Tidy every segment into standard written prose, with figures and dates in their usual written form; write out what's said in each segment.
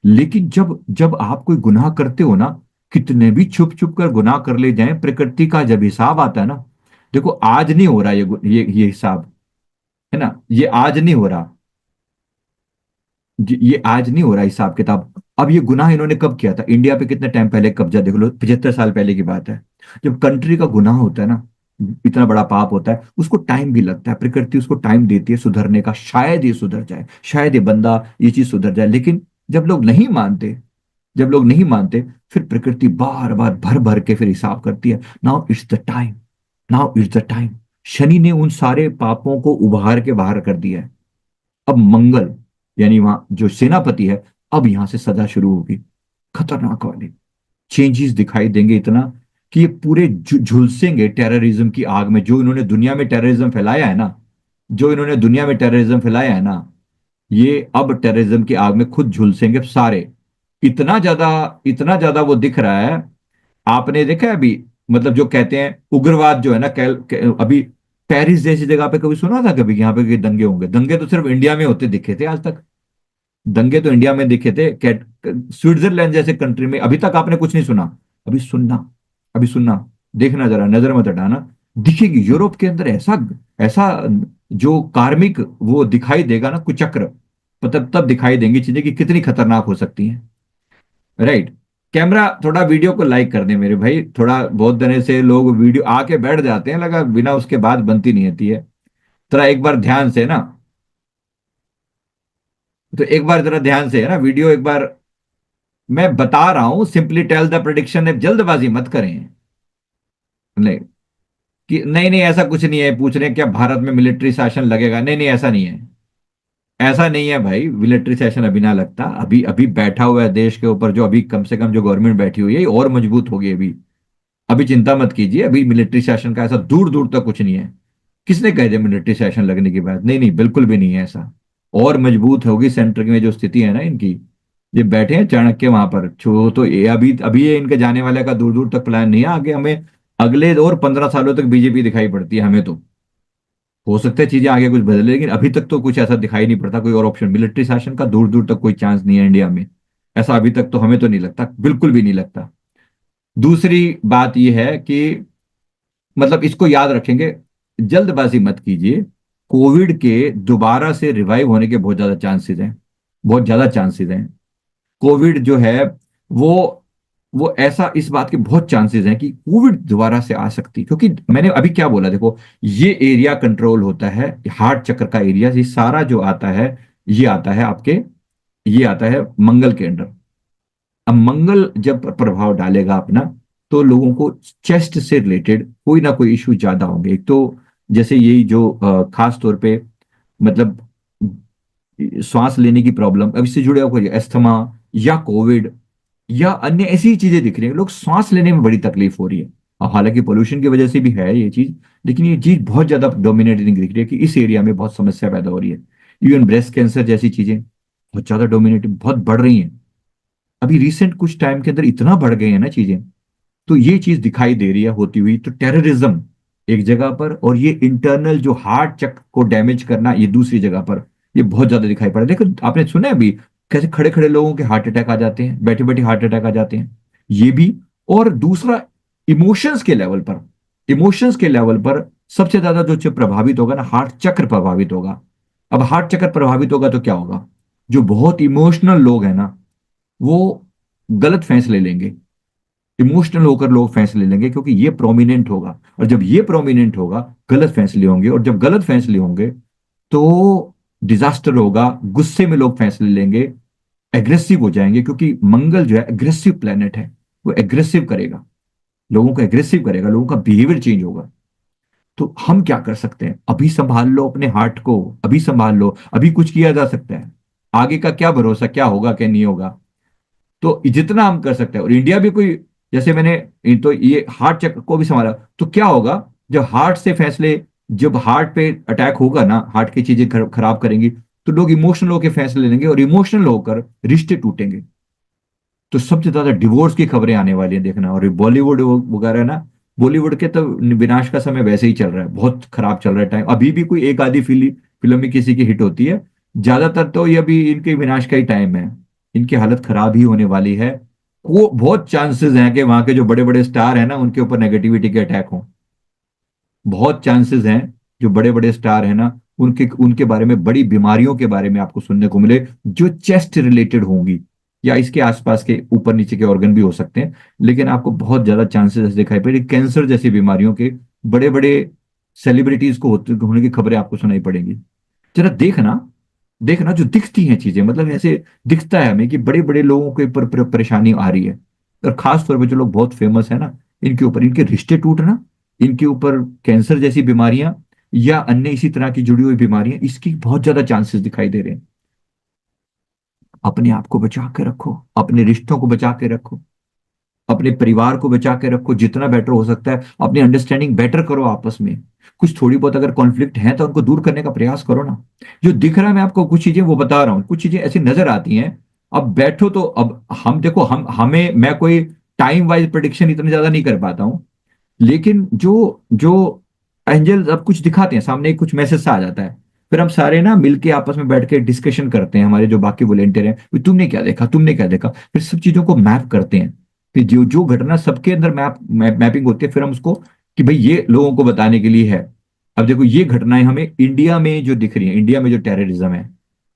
लेकिन जब जब आप कोई गुनाह करते हो ना, कितने भी छुप छुप कर गुनाह कर ले जाएं, प्रकृति का जब हिसाब आता है ना, देखो आज नहीं हो रहा ये हिसाब, है ना, ये आज नहीं हो रहा, ये आज नहीं हो रहा हिसाब किताब। अब ये गुनाह इन्होंने कब किया था, इंडिया पे कितने टाइम पहले कब्जा देख लो, 75 साल पहले की बात है। जब कंट्री का गुनाह होता है ना, इतना बड़ा पाप होता है, उसको टाइम भी लगता है, प्रकृति उसको टाइम देती है सुधरने का, शायद ये सुधर जाए, शायद ये बंदा, ये चीज सुधर जाए। लेकिन जब लोग नहीं मानते, जब लोग नहीं मानते, फिर प्रकृति बार बार भर भर के फिर हिसाब करती है। Now it's the time, now it's the time. Shani ने उन सारे पापों को उभार के बाहर कर दिया है। अब मंगल, यानी वहां जो सेनापति है, अब यहां से सदा शुरू होगी, खतरनाक वाली चेंजेस दिखाई देंगे इतना कि ये पूरे झुलसेंगे टेररिज्म की आग में। जो इन्होंने दुनिया में टेररिज्म फैलाया है ना, जो इन्होंने दुनिया में टेररिज्म फैलाया है ना, ये अब टेररिज्म की आग में खुद झुलसेंगे सारे। इतना ज्यादा वो दिख रहा है। आपने देखा है अभी, मतलब जो कहते हैं उग्रवाद जो है ना, अभी पेरिस जैसी जगह पे कभी सुना था कभी कि यहाँ पे कि दंगे होंगे? दंगे तो सिर्फ इंडिया में होते दिखे थे आज तक। दंगे तो इंडिया में दिखे थे, स्विट्जरलैंड जैसे कंट्री में अभी तक आपने कुछ नहीं सुना। अभी सुनना, अभी सुनना, देखना, जरा नजर मत हटाना, दिखेगी यूरोप के अंदर ऐसा, ऐसा जो कार्मिक वो दिखाई देगा ना, कुचक्र, तब दिखाई देंगी चीजें कि कितनी खतरनाक हो सकती हैं। राइट। कैमरा थोड़ा वीडियो को लाइक कर दे मेरे भाई, थोड़ा बहुत देने से लोग वीडियो आके बैठ जाते हैं, लगा बिना उसके बाद बनती नहीं होती है। थोड़ा एक बार ध्यान से ना, तो एक बार जरा ध्यान से है ना वीडियो एक बार, मैं बता रहा हूं, सिंपली टेल द प्रिडिक्शन है, जल्दबाजी मत करें। नहीं, कि नहीं नहीं ऐसा कुछ नहीं है, पूछ रहे हैं क्या भारत में मिलिट्री शासन लगेगा? नहीं नहीं ऐसा नहीं है, ऐसा नहीं है भाई, मिलिट्री सेशन अभी ना लगता, अभी अभी बैठा हुआ है देश के ऊपर जो, अभी कम से कम जो गवर्नमेंट बैठी हुई है ये और मजबूत होगी अभी। अभी चिंता मत कीजिए, अभी मिलिट्री शासन का ऐसा दूर दूर तक कुछ नहीं है। किसने कह दिया मिलिट्री शासन लगने की बात? नहीं नहीं बिल्कुल भी नहीं है ऐसा। और मजबूत होगी सेंटर में जो स्थिति है ना इनकी। ये बैठे हैं चाणक्य वहां पर छो, तो ये अभी अभी ये इनके जाने वाले का दूर दूर तक प्लान नहीं है, आगे हमें अगले और 15 सालों तक बीजेपी दिखाई पड़ती है हमें तो। हो सकता है चीजें आगे कुछ बदले, लेकिन अभी तक तो कुछ ऐसा दिखाई नहीं पड़ता कोई और ऑप्शन, मिलिट्री शासन का दूर दूर तक कोई चांस नहीं है इंडिया में। ऐसा अभी तक तो हमें तो नहीं लगता, बिल्कुल भी नहीं लगता। दूसरी बात यह है कि मतलब इसको याद रखेंगे, जल्दबाजी मत कीजिए। कोविड के दोबारा से रिवाइव होने के बहुत ज्यादा चांसेस हैं, बहुत ज्यादा चांसेस हैं। कोविड जो है वो वो ऐसा, इस बात के बहुत चांसेस हैं कि कोविड दोबारा से आ सकती, क्योंकि मैंने अभी क्या बोला देखो, ये एरिया कंट्रोल होता है, हार्ट चक्र का एरिया, ये सारा जो आता है, ये आता है आपके, ये आता है मंगल के अंडर। अब मंगल जब प्रभाव डालेगा अपना, तो लोगों को चेस्ट से रिलेटेड कोई ना कोई इश्यू ज्यादा होंगे। एक तो जैसे यही जो खास तौर पे, मतलब श्वास लेने की प्रॉब्लम, अब इससे जुड़े हुए अस्थमा या कोविड या अन्य ऐसी चीजें दिख रही हैं, लोग सांस लेने में बड़ी तकलीफ हो रही है। अब हालांकि पोल्यूशन की वजह से भी है ये चीज, लेकिन ये चीज बहुत ज्यादा डोमिनेटिंग दिख रही है कि इस एरिया में बहुत समस्या पैदा हो रही है। इवन ब्रेस्ट कैंसर जैसी चीजें बहुत ज्यादा डोमिनेटिंग, बहुत बढ़ रही हैं। अभी रिसेंट कुछ टाइम के अंदर इतना बढ़ गए हैं ना चीजें, तो ये चीज दिखाई दे रही है होती हुई। तो टेररिज्म एक जगह पर, और ये इंटरनल जो हार्ट चक्र को डैमेज करना ये दूसरी जगह पर, ये बहुत ज्यादा दिखाई पड़ा। देखो आपने सुना है अभी कैसे खड़े खड़े लोगों के हार्ट अटैक आ जाते हैं, बैठे बैठे हार्ट अटैक आ जाते हैं, ये भी। और दूसरा, इमोशंस के लेवल पर, इमोशंस के लेवल पर सबसे ज्यादा जो चीज प्रभावित होगा ना, हार्ट चक्र प्रभावित होगा। अब हार्ट चक्र प्रभावित होगा तो क्या होगा, जो बहुत इमोशनल लोग हैं ना, वो गलत फैसले लेंगे, इमोशनल होकर लोग फैसले लेंगे, क्योंकि ये प्रोमिनेंट होगा। और जब ये प्रोमिनेंट होगा, गलत फैसले होंगे, और जब गलत फैसले होंगे तो डिजास्टर होगा, गुस्से में लोग फैसले लेंगे, एग्रेसिव हो जाएंगे, क्योंकि मंगल जो है एग्रेसिव प्लेनेट है, वो एग्रेसिव करेगा, लोगों को एग्रेसिव करेगा, लोगों का बिहेवियर चेंज होगा। तो हम क्या कर सकते हैं, अभी संभाल लो अपने हार्ट को, अभी संभाल लो, अभी कुछ किया जा सकता है। आगे का क्या भरोसा, क्या होगा क्या नहीं होगा। तो जितना हम कर सकते हैं, और इंडिया भी कोई, जैसे मैंने तो ये हार्ट चक्र को भी संभाला, तो क्या होगा जब हार्ट से फैसले, जब हार्ट पे अटैक होगा ना, हार्ट की चीजें खराब करेंगी, तो लोग इमोशनल होकर फैसले लेंगे, और इमोशनल होकर रिश्ते टूटेंगे। तो सबसे ज्यादा डिवोर्स की खबरें आने वाली हैं देखना। और बॉलीवुड वगैरह ना, बॉलीवुड के तो विनाश का समय वैसे ही चल रहा है, बहुत खराब चल रहा है टाइम। अभी भी कोई एक आधी फिल्म फिल्म में किसी की हिट होती है, ज्यादातर तो ये अभी इनके विनाश का ही टाइम है। इनकी हालत खराब ही होने वाली है। वो बहुत चांसेस हैं कि वहां के जो बड़े बड़े स्टार हैं ना उनके ऊपर नेगेटिविटी के अटैक हों। बहुत चांसेस हैं जो बड़े बड़े स्टार हैं ना उनके उनके बारे में, बड़ी बीमारियों के बारे में आपको सुनने को मिले जो चेस्ट रिलेटेड होंगी, या इसके आसपास के ऊपर नीचे के ऑर्गन भी हो सकते हैं। लेकिन आपको बहुत ज्यादा चांसेस दिखाई पड़े कैंसर जैसी बीमारियों के, बड़े बड़े सेलिब्रिटीज को होने की खबरें आपको सुनाई पड़ेंगी। जरा देखना, देखना जो दिखती हैं चीजें, मतलब ऐसे दिखता है हमें कि बड़े बड़े लोगों के ऊपर परेशानी आ रही है। और खास तौर पे जो लोग बहुत फेमस है ना, इनके ऊपर इनके रिश्ते टूटना, इनके ऊपर कैंसर जैसी बीमारियां या अन्य इसी तरह की जुड़ी हुई बीमारियां, इसकी बहुत ज्यादा चांसेस दिखाई दे रहे हैं। अपने आप को बचा के रखो, अपने रिश्तों को बचा के रखो, अपने परिवार को बचा के रखो जितना बेटर हो सकता है। अपनी अंडरस्टैंडिंग बेटर करो आपस में। कुछ थोड़ी बहुत अगर कॉन्फ्लिक्ट है तो उनको दूर करने का प्रयास करो ना। जो दिख रहा है, मैं आपको कुछ चीजें वो बता रहा हूँ, कुछ चीजें ऐसी नजर आती हैं। अब बैठो तो अब हम देखो, हम हमें मैं कोई टाइम वाइज प्रिडिक्शन इतनी ज्यादा नहीं कर पाता हूँ। लेकिन जो जो एंजल्स अब कुछ दिखाते हैं सामने, कुछ मैसेज सा आ जाता है, फिर हम सारे ना मिलके आपस में बैठ के डिस्कशन करते हैं, हमारे जो बाकी वॉलेंटियर हैं, "भी तुमने क्या देखा, तुमने क्या देखा", फिर सब चीजों को मैप करते हैं। फिर जो जो घटना सबके अंदर मैपिंग होती है, फिर हम उसको कि भाई ये लोगों को बताने के लिए है। अब देखो ये घटनाएं हमें इंडिया में जो दिख रही है, इंडिया में जो टेररिज्म है,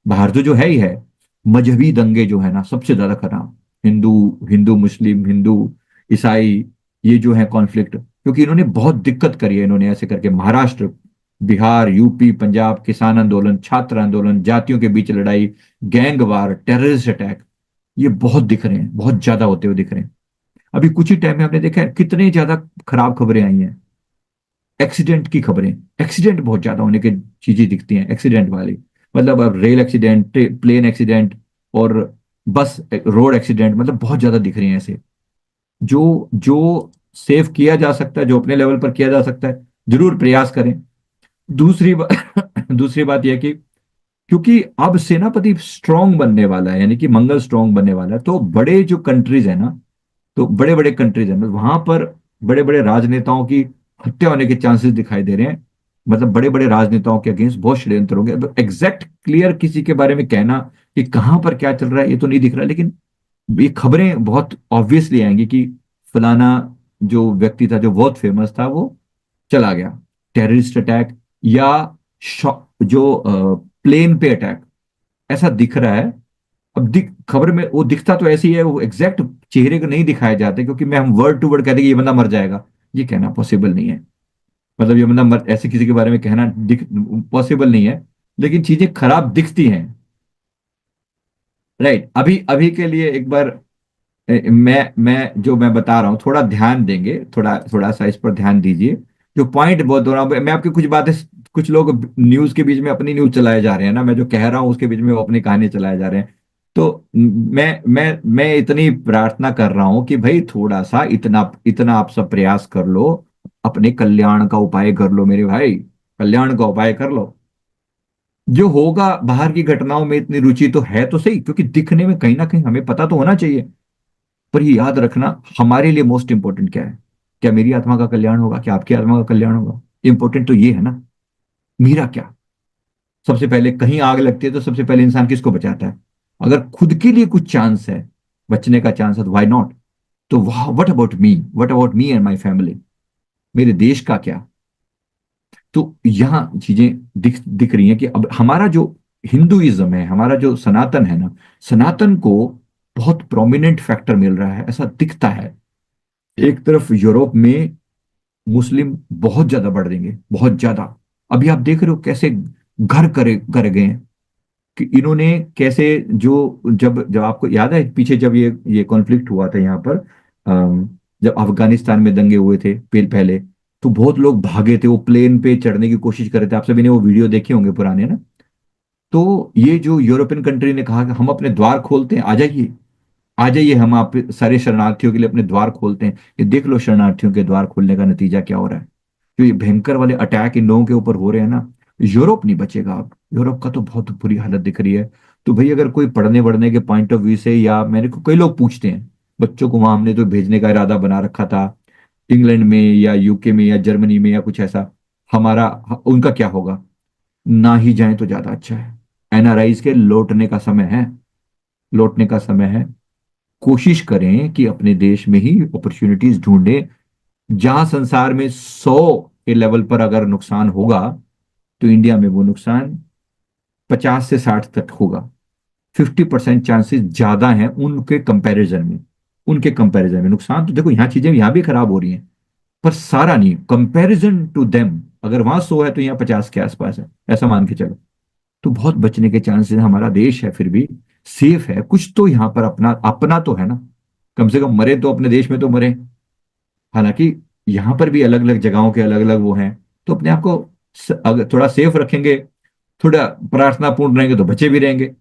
बाहर तो जो है ही है, मजहबी दंगे जो है ना सबसे ज्यादा खराब, हिंदू हिंदू मुस्लिम, हिंदू ईसाई, ये जो है कॉन्फ्लिक्ट, क्योंकि इन्होंने बहुत दिक्कत करी है, इन्होंने ऐसे करके महाराष्ट्र, बिहार, यूपी, पंजाब, किसान आंदोलन, छात्र आंदोलन, जातियों के बीच लड़ाई, गैंग वार, टेररिस्ट अटैक, ये बहुत दिख रहे हैं, बहुत ज्यादा होते हुए दिख रहे हैं। अभी कुछ ही टाइम में आपने देखा है कितने ज्यादा खराब खबरें आई हैं, एक्सीडेंट की खबरें। एक्सीडेंट बहुत ज्यादा होने की चीजें दिखती हैं, एक्सीडेंट वाली, मतलब अब रेल एक्सीडेंट, प्लेन एक्सीडेंट, और बस रोड एक्सीडेंट, मतलब बहुत ज्यादा दिख रही हैं ऐसे। जो जो सेव किया जा सकता है, जो अपने लेवल पर किया जा सकता है, जरूर प्रयास करें। दूसरी दूसरी बात यह कि क्योंकि अब सेनापति स्ट्रांग बनने वाला है, यानी कि मंगल स्ट्रांग बनने वाला है, तो बड़े जो कंट्रीज है ना, तो बड़े बड़े कंट्रीज हैं, वहां पर बड़े बड़े राजनेताओं की हत्या होने के चांसेस दिखाई दे रहे हैं। मतलब बड़े बड़े राजनेताओं के अगेंस्ट बहुत षड्यंत्र होंगे। अब एग्जैक्ट क्लियर किसी के बारे में कहना कि कहां पर क्या चल रहा है ये तो नहीं दिख रहा, लेकिन ये खबरें बहुत ऑब्वियसली आएंगी कि फलाना जो व्यक्ति था जो बहुत फेमस था वो चला गया, टेररिस्ट अटैक या जो प्लेन पे अटैक, ऐसा दिख रहा है। अब खबर में वो दिखता तो ऐसे ही है, वो एग्जैक्ट चेहरे को नहीं दिखाया जाता, क्योंकि मैं हम वर्ड टू वर्ड कहते कि ये बंदा मर जाएगा, ये कहना पॉसिबल नहीं है। मतलब ये बंदा ऐसे किसी के बारे में कहना दिख पॉसिबल नहीं है, लेकिन चीजें खराब दिखती हैं। राइट, अभी अभी के लिए एक बार मैं जो मैं बता रहा हूँ थोड़ा ध्यान देंगे, थोड़ा थोड़ा सा इस पर ध्यान दीजिए। जो पॉइंट बहुत हो रहा हूँ मैं आपकी कुछ बातें, कुछ लोग न्यूज के बीच में अपनी न्यूज चलाए जा रहे हैं ना, मैं जो कह रहा हूँ उसके बीच में वो अपनी कहानी चलाए जा रहे हैं। तो मैं इतनी प्रार्थना कर रहा हूँ कि भाई थोड़ा सा इतना इतना आप सब प्रयास कर लो, अपने कल्याण का उपाय कर लो मेरे भाई, कल्याण का उपाय कर लो। जो होगा, बाहर की घटनाओं में इतनी रुचि तो है तो सही, क्योंकि दिखने में कहीं ना कहीं हमें पता तो होना चाहिए। पर ये याद रखना, हमारे लिए मोस्ट इंपॉर्टेंट क्या है? क्या मेरी आत्मा का कल्याण होगा, क्या आपकी आत्मा का कल्याण होगा? इंपॉर्टेंट तो ये है ना, मेरा क्या। सबसे पहले कहीं आग लगती है तो सबसे पहले इंसान किसको बचाता है? अगर खुद के लिए कुछ चांस है, बचने का चांस है, तो व्हाई नॉट। तो वाह, what about me, what about me and my family, मेरे देश का क्या? तो यहाँ चीजें दिख दिख रही हैं कि अब हमारा जो हिंदुइज्म है, हमारा जो सनातन है ना, सनातन को बहुत प्रोमिनेंट फैक्टर मिल रहा है, ऐसा दिखता है। एक तरफ यूरोप में मुस्लिम बहुत ज्यादा बढ़ देंगे, बहुत ज्यादा। अभी आप देख रहे हो कैसे घर करे कर गए हैं, कि इन्होंने कैसे, जो जब जब आपको याद है पीछे जब ये कॉन्फ्लिक्ट हुआ था यहाँ पर, जब अफगानिस्तान में दंगे हुए थे पहले, तो बहुत लोग भागे थे, वो प्लेन पे चढ़ने की कोशिश कर रहे थे, आप सभी ने वो वीडियो देखे होंगे पुराने ना। तो ये जो यूरोपियन कंट्री ने कहा कि हम अपने द्वार खोलते हैं, आ जाइए, आ जाइए, हम आप सारे शरणार्थियों के लिए अपने द्वार खोलते हैं। ये देख लो शरणार्थियों के द्वार खोलने का नतीजा क्या हो रहा है। जो ये भयंकर वाले अटैक इन लोगों के ऊपर हो रहे हैं ना, यूरोप नहीं बचेगा अब, यूरोप का तो बहुत बुरी हालत दिख रही है। तो भाई अगर कोई पढ़ने वढ़ने के पॉइंट ऑफ व्यू से, या मेरे को कई लोग पूछते हैं, बच्चों को वहां हमने तो भेजने का इरादा बना रखा था, इंग्लैंड में या यूके में या जर्मनी में या कुछ ऐसा, हमारा उनका क्या होगा? ना ही जाए तो ज्यादा अच्छा है, एनआरआईज के लौटने का समय है। लौटने का समय है। कोशिश करें कि अपने देश में ही अपॉर्चुनिटीज ढूंढें। जहां संसार में 100 के लेवल पर अगर नुकसान होगा, तो इंडिया में वो नुकसान 50 से 60 तक होगा। 50% चांसेस ज्यादा हैं उनके कंपैरिजन में नुकसान। तो देखो, यहाँ चीजें यहाँ भी खराब हो रही हैं, पर सारा नहीं, कंपैरिजन टू देम। अगर वहां 100 है तो यहाँ 50 के आसपास है, ऐसा मान के चलो। तो बहुत बचने के चांसेस। हमारा देश है फिर भी सेफ है, कुछ तो यहाँ पर अपना अपना तो है ना। कम से कम मरे तो अपने देश में तो मरे। हालांकि यहाँ पर भी अलग अलग जगहों के अलग अलग वो हैं। तो अपने आप को अगर थोड़ा सेफ रखेंगे, थोड़ा प्रार्थनापूर्ण रहेंगे, तो बचे भी रहेंगे।